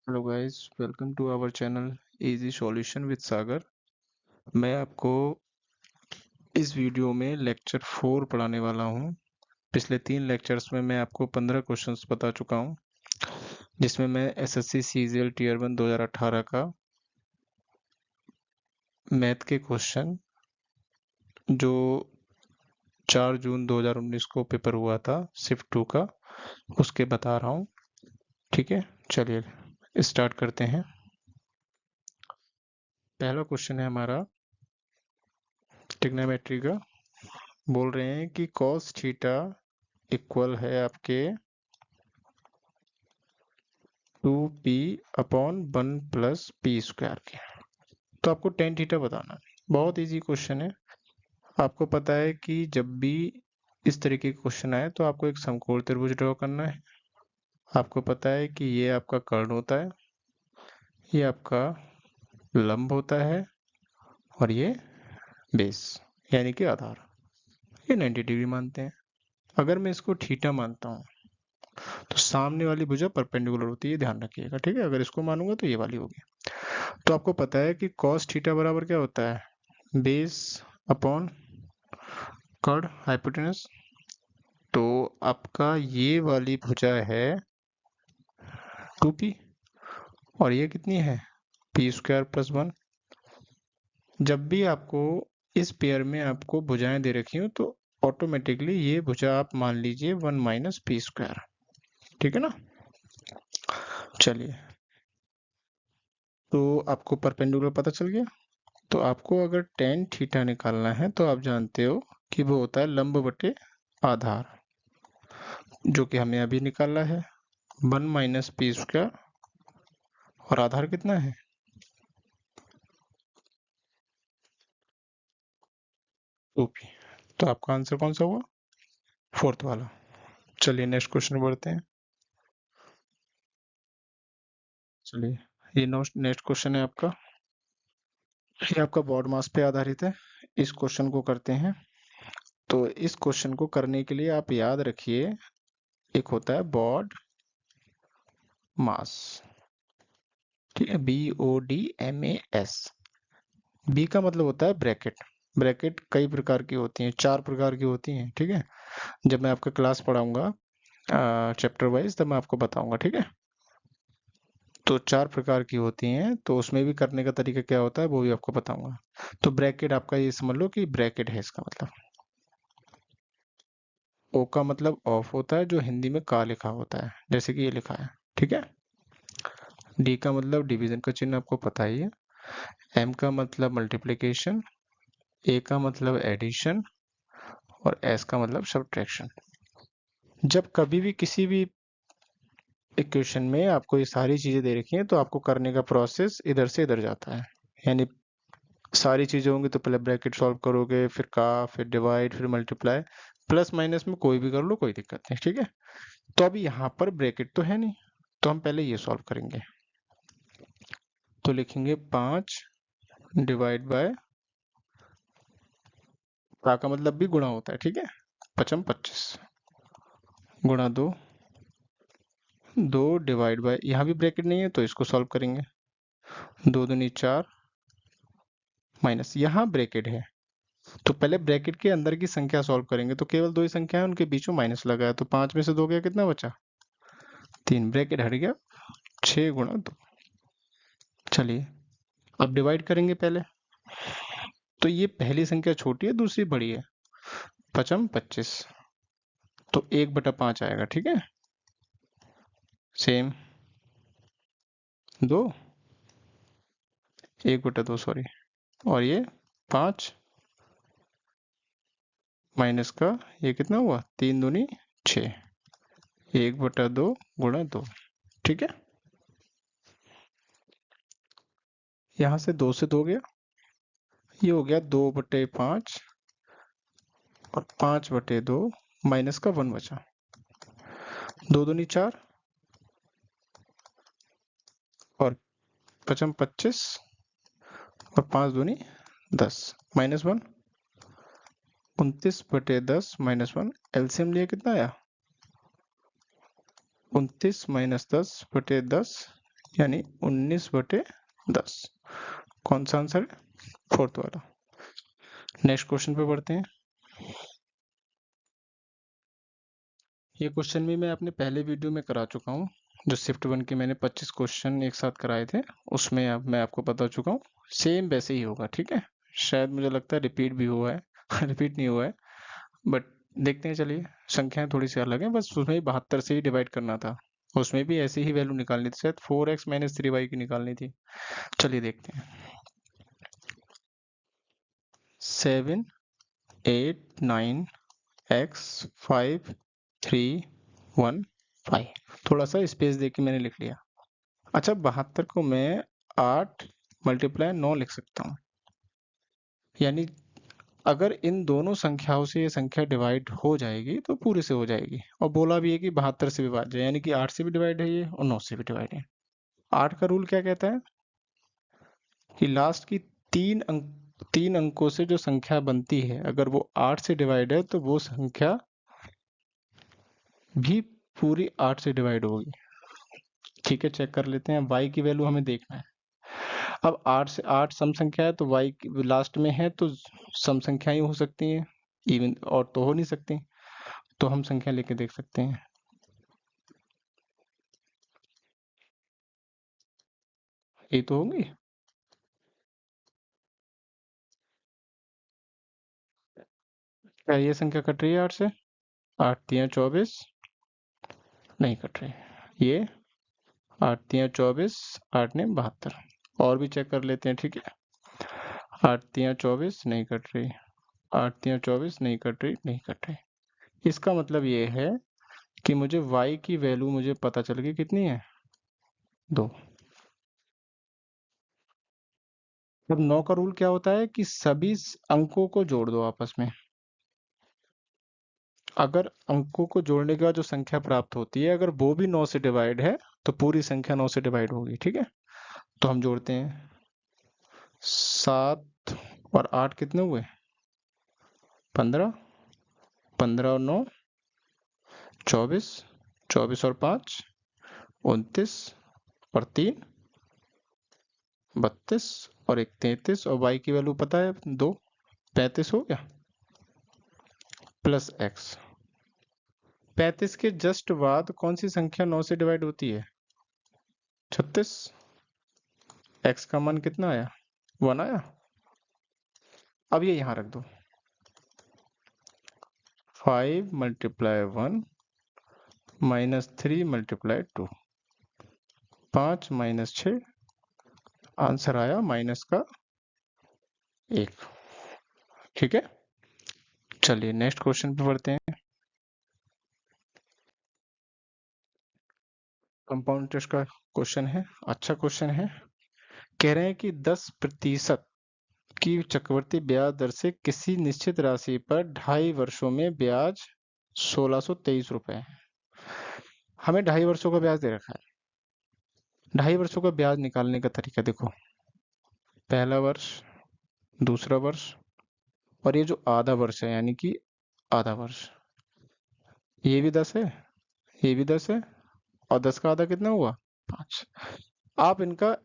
Hello guys, welcome to our channel easy solution with Sagar. मैं आपको इस वीडियो में लेक्चर 4 पढ़ाने वाला हूं। पिछले 3 लेक्चर्स में मैं आपको 15 क्वेश्चंस बता चुका हूं, जिसमें मैं एसएससी सीजीएल टीयर 1 2018 का मैथ के क्वेश्चन जो 4 जून 2019 को पेपर हुआ था शिफ्ट 2 का, उसके बता रहा हूं। ठीक है, चलिए स्टार्ट करते हैं। पहला क्वेश्चन है हमारा ट्रिग्नोमेट्री का। बोल रहे हैं कि cos थीटा इक्वल है आपके 2p upon 1 plus P square के। तो आपको टेन थीटा बताना है। बहुत इजी क्वेश्चन है। आपको पता है कि जब भी इस तरीके के क्वेश्चन आए तो आपको एक समकोण त्रिभुज ड्रॉ करना है। आपको पता है कि ये आपका कर्ण होता है, ये आपका लंब होता है, और ये बेस यानी कि आधार। ये 90 डिग्री मानते हैं। अगर मैं इसको थीटा मानता हूँ तो सामने वाली भुजा परपेंडिकुलर होती है, ध्यान रखिएगा। ठीक है, अगर इसको मानूंगा तो ये वाली होगी। तो आपको पता है कि cos थीटा बराबर क्या होता है, बेस अपॉन कर्ण हाइपोटेनस। तो आपका ये वाली भुजा है 2p, और ये कितनी है, पी स्क्वायर प्लस 1। जब भी आपको इस पेयर में आपको भुजाएं दे रखी हो तो ऑटोमेटिकली ये भुजा आप मान लीजिए 1 माइनस पी स्क्वायर। ठीक है ना। चलिए, तो आपको परपेंडिकुलर पता चल गया। तो आपको अगर टेन थीटा निकालना है तो आप जानते हो कि वो होता है लंब बटे आधार, जो कि हमें अभी निकालना है 1 माइनस पी स्क्वायर, और आधार कितना है 2p। तो आपका आंसर कौन सा हुआ, फोर्थ वाला। चलिए नेक्स्ट क्वेश्चन बढ़ते हैं। चलिए, ये नेक्स्ट क्वेश्चन है आपका। ये आपका बॉड मास पे आधारित है। इस क्वेश्चन को करते हैं। तो इस क्वेश्चन को करने के लिए आप याद रखिए, एक होता है बॉड मास। ठीक है, BODMAS। बी का मतलब होता है ब्रैकेट। ब्रैकेट कई प्रकार की होती हैं, 4 प्रकार की होती हैं। ठीक है, जब मैं आपका क्लास पढ़ाऊंगा चैप्टर वाइज, तब मैं आपको बताऊंगा। ठीक है, तो 4 प्रकार की होती हैं, तो उसमें भी करने का तरीका क्या होता है वो भी आपको बताऊंगा। तो ब्रैकेट आपका ये समझ लो कि ब्रैकेट है इसका मतलब। ओ का मतलब ऑफ होता है, जो हिंदी में का लिखा होता है, जैसे कि ये लिखा है। ठीक है। डी का मतलब डिवीजन का चिन्ह आपको पता ही है। एम का मतलब मल्टीप्लिकेशन। ए का मतलब एडिशन। और एस का मतलब सब्ट्रैक्शन। जब कभी भी किसी भी इक्वेशन में आपको ये सारी चीजें दे रखी हैं तो आपको करने का प्रोसेस इधर से इधर जाता है। यानी सारी चीजें होंगी तो पहले ब्रैकेट सॉल्व करोगे, फिर का, फिर डिवाइड, फिर मल्टीप्लाई। प्लस माइनस में कोई भी कर लो, कोई दिक्कत नहीं। ठीक है, तो अभी यहाँ पर ब्रैकेट तो है नहीं, तो हम पहले ये सॉल्व करेंगे। तो लिखेंगे 5 डिवाइड बाय, का मतलब भी गुणा होता है। ठीक है, 5 25 गुणा 2, 2 डिवाइड बाय, यहाँ भी ब्रैकेट नहीं है तो इसको सॉल्व करेंगे। 2 दूनी 4 माइनस, यहाँ ब्रैकेट है तो पहले ब्रैकेट के अंदर की संख्या सॉल्व करेंगे। तो केवल 2 ही संख्या है, उनके बीच में माइनस लगा है, तो 5 में से 2 गया, कितना बचा 3, ब्रैकेट हट गया, 6 गुणा 2। चलिए, अब डिवाइड करेंगे पहले। तो ये पहली संख्या छोटी है, दूसरी बड़ी है, 5 25, तो 1/5 आएगा। ठीक है, सेम 2, 1/2 सॉरी, और ये 5 माइनस का, ये कितना हुआ, 3 दूनी 6, 1/2 गुणा 2। ठीक है, यहाँ से 2 से 2 गया, ये हो गया 2/5, और 5/2 माइनस का 1 बचा, 2 दूनी 4, और 5 25, और 5 दूनी 10, माइनस 1, 29/10 माइनस 1। एलसीएम लिए कितना आया, 29 माइनस 10/10, यानी 19/10। कौन सा आंसर है? फोर्थ वाला। नेक्स्ट क्वेश्चन पे बढ़ते हैं। ये क्वेश्चन भी मैं अपने पहले वीडियो में करा चुका हूँ, जो शिफ्ट 1 के मैंने 25 क्वेश्चन एक साथ कराए थे, उसमें अब मैं आपको बता चुका हूँ। सेम वैसे ही होगा, ठीक है। शायद मुझे लगता है रिपीट भी हुआ है रिपीट नहीं हुआ है, बट देखते हैं। चलिए, संख्याएं थोड़ी सी अलग हैं, बस उसमें 72 से ही डिवाइड करना था। उसमें भी ऐसी ही वैल्यू निकालनी थी, शायद 4x - 3y की निकालनी थी। चलिए देखते हैं। 7 8 9 x 5 3 1 5। थोड़ा सा स्पेस दे के मैंने लिख लिया। अच्छा, 72 को मैं 8 × 9 लिख सकता हूँ। यानी अगर इन दोनों संख्याओं से ये संख्या डिवाइड हो जाएगी तो पूरे से हो जाएगी। और बोला भी है कि 72 से विभाज्य, यानी कि 8 से भी डिवाइड है ये और 9 से भी डिवाइड है। 8 का रूल क्या कहता है कि लास्ट की 3 अंकों से जो संख्या बनती है, अगर वो 8 से डिवाइड है तो वो संख्या भी पूरी 8 से डिवाइड होगी। ठीक है, चेक कर लेते हैं। y की वैल्यू हमें देखना है। अब 8 से 8 सम संख्या है, तो y लास्ट में है तो सम संख्या ही हो सकती है, इवन और तो हो नहीं सकती। तो हम संख्या लेके देख सकते हैं। ये तो होंगी। क्या ये संख्या कट रही है 8 से? 8 3 24 नहीं कट रही। ये 8 3 24, 8 ने 72। और भी चेक कर लेते हैं, ठीक है। 8 3 24 नहीं कट रही, 8 3 24 नहीं कट रही, नहीं कट रही। इसका मतलब ये है कि मुझे y की वैल्यू मुझे पता चल गई, कितनी है? 2। अब 9 का रूल क्या होता है कि सभी अंकों को जोड़ दो आपस में। अगर अंकों को जोड़ने के बाद जो संख्या प्राप्त होती है, अगर वो भी 9 से डिवाइड है तो पूरी संख्या 9 से डिवाइड होगी, ठीक है। तो हम जोड़ते हैं। 7 और 8 कितने हुए? 15। 15 और 9 24। 24 और 5 29 और 3 32 और 1 33। और y की वैल्यू पता है 2, 35 हो गया, प्लस x। 35 के जस्ट बाद कौन सी संख्या 9 से डिवाइड होती है? 36। x का मान कितना आया? 1 आया। अब ये यहां रख दो। 5 × 1 -3 × 2, 5 - 6, आंसर आया माइनस का 1। ठीक है, चलिए नेक्स्ट क्वेश्चन पे बढ़ते हैं। कंपाउंड इंटरेस्ट का क्वेश्चन है, अच्छा क्वेश्चन है। कह रहे हैं कि 10% की चक्रवृद्धि ब्याज दर से किसी निश्चित राशि पर 2.5 वर्षों में ब्याज 1623 रुपए है। हमें 2.5 वर्षों का ब्याज दे रखा है। 2.5 वर्षों का ब्याज निकालने का तरीका देखो। पहला वर्ष, दूसरा वर्ष, और ये जो आधा वर्ष है यानी कि आधा वर्ष, ये भी 10 है, ये भी 10 है, और 10 का आधा कितना हुआ? 5। आप इनका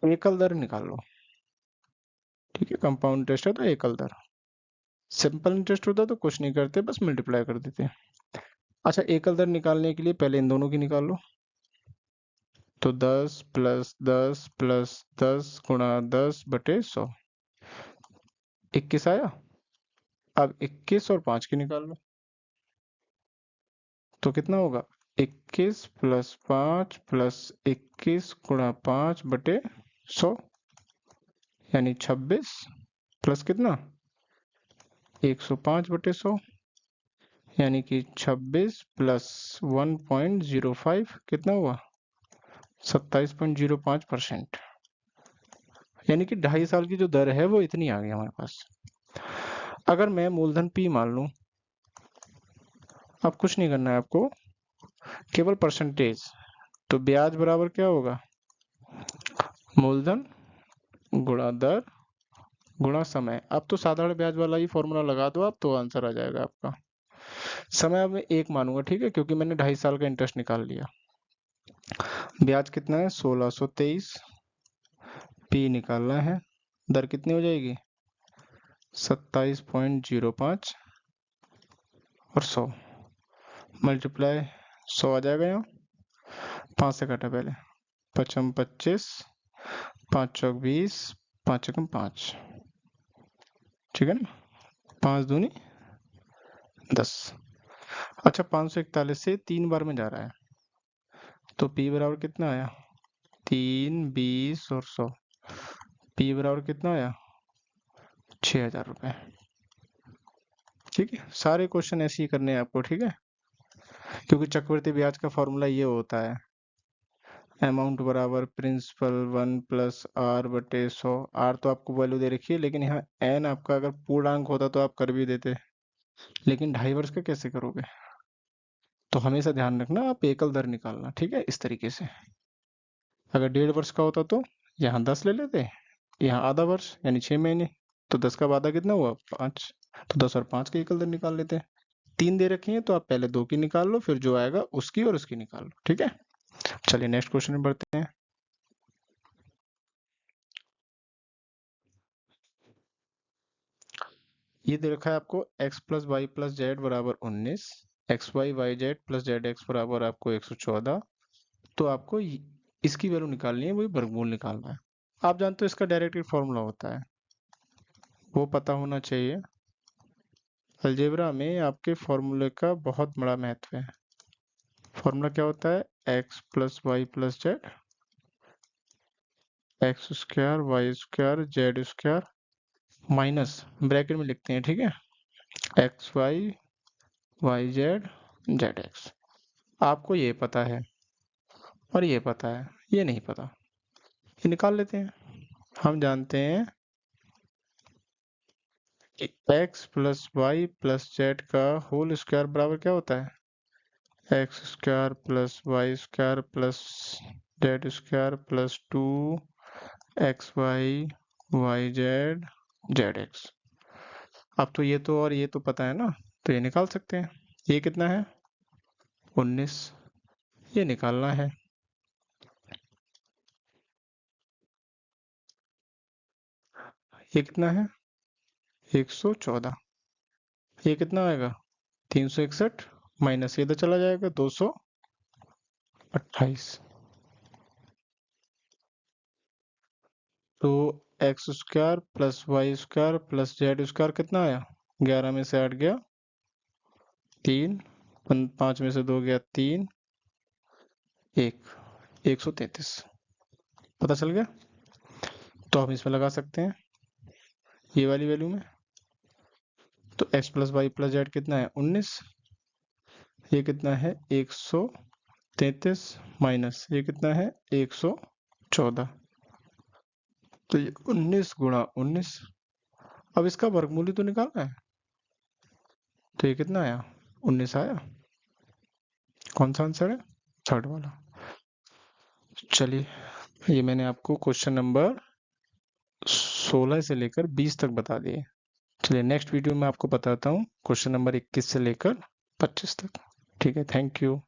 एकल दर निकाल लो। ठीक है, कंपाउंड इंटरेस्ट है तो एकल दर। सिंपल इंटरेस्ट होता तो कुछ नहीं करते, बस मल्टीप्लाई कर देते। अच्छा, एकल दर निकालने के लिए पहले इन दोनों की निकाल लो। तो 10 + 10 + 10 × 10/100, 21 आया। अब 21 और 5 की निकाल लो, तो कितना होगा? 21 + 5 + 21 × 5/100, यानी 26 प्लस कितना? 105/100, यानी कि 26 + 1.05 कितना हुआ? 27.05%। यानी कि 2.5 साल की जो दर है वो इतनी आ गई हमारे पास। अगर मैं मूलधन P मान लूं, अब कुछ नहीं करना है आपको, केवल परसेंटेज। तो ब्याज बराबर क्या होगा? मूलधन गुणा दर गुणा समय। अब तो साधारण ब्याज वाला ही फॉर्मूला लगा दो आप, तो आंसर आ जाएगा आपका। समय अब मैं 1 मानूंगा, ठीक है, क्योंकि मैंने 2.5 साल का इंटरेस्ट निकाल लिया। ब्याज कितना है? 1623। पी निकालना है। दर कितनी हो जाएगी? 27.05 और 100 मल्टीप्लाई 100 आ जाएगा यहाँ। 5 से काटा पहले, 55 25, 5 चौक 20, 5 एकम 5, ठीक है ना। 5 दूनी 10। अच्छा, 541 से 3 बार में जा रहा है, तो P बराबर कितना आया? 3, 20 और 100। P बराबर कितना आया? 6000 रुपये। ठीक है, सारे क्वेश्चन ऐसे ही करने हैं आपको, ठीक है, क्योंकि चक्रवृद्धि ब्याज का फॉर्मूला ये होता है, अमाउंट बराबर प्रिंसिपल 1 प्लस आर बटे 100। आर तो आपको वैल्यू दे रखी है, लेकिन यहाँ एन आपका अगर पूर्णांक होता तो आप कर भी देते, लेकिन 2.5 वर्ष का कैसे करोगे? तो हमेशा ध्यान रखना, आप एकल दर निकालना, ठीक है, इस तरीके से। अगर 1.5 वर्ष का होता तो यहाँ 10 ले लेते, यहाँ आधा वर्ष यानी 6 महीने, तो 10 का आधा कितना हुआ? 5। तो 10 और 5 की एकल दर निकाल लेते हैं। 3 दे रखी है तो आप पहले 2 की निकाल लो, फिर जो आएगा उसकी और उसकी निकाल लो, ठीक है। चलिए नेक्स्ट क्वेश्चन में बढ़ते हैं। ये दे रखा है आपको x plus y plus z बराबर 19, x y y z plus z x बराबर आपको 114। तो आपको इसकी वैल्यू निकालनी है, वही वर्गमूल निकालना है। आप जानते हो इसका डायरेक्ट फॉर्मूला होता है, वो पता होना चाहिए। अलजेब्रा में आपके फॉर्मूले का बहुत बड़ा महत्व है। फॉर्मूला क्या होता है? x plus y plus z, x square y square z square minus bracket में लिखते हैं, ठीक है, x y y z z x. आपको ये पता है और ये पता है, ये नहीं पता, ये निकाल लेते हैं। हम जानते हैं कि x plus y plus z का होल स्क्वायर बराबर क्या होता है? X square plus y square plus z square plus 2 x y y z z x. अब तो ये तो और ये तो पता है ना, तो ये निकाल सकते हैं। ये कितना है? 19। ये निकालना है। ये कितना है? 114। ये कितना आएगा? 361 माइनस ये इधर चला जाएगा 228। तो x square plus y square plus z square कितना आया? 11 में से 8 गया 3, 5 में से 2 गया 3, 1, 133। पता चल गया? तो हम इसमें लगा सकते हैं ये वाली वैल्यू में। तो x plus y plus z कितना है? 19। ये कितना है? 133 माइनस ये कितना है? 114। तो ये 19 गुणा 19। अब इसका वर्गमूल ही तो निकालना है। तो ये कितना आया? 19 आया। कौन सा आंसर है? थर्ड वाला। चलिए, ये मैंने आपको क्वेश्चन नंबर 16 से लेकर 20 तक बता दिए। चलिए नेक्स्ट वीडियो में आपको बताता हूँ क्वेश्चन नंबर 21 से लेकर 25 तक। ठीक है, थैंक यू।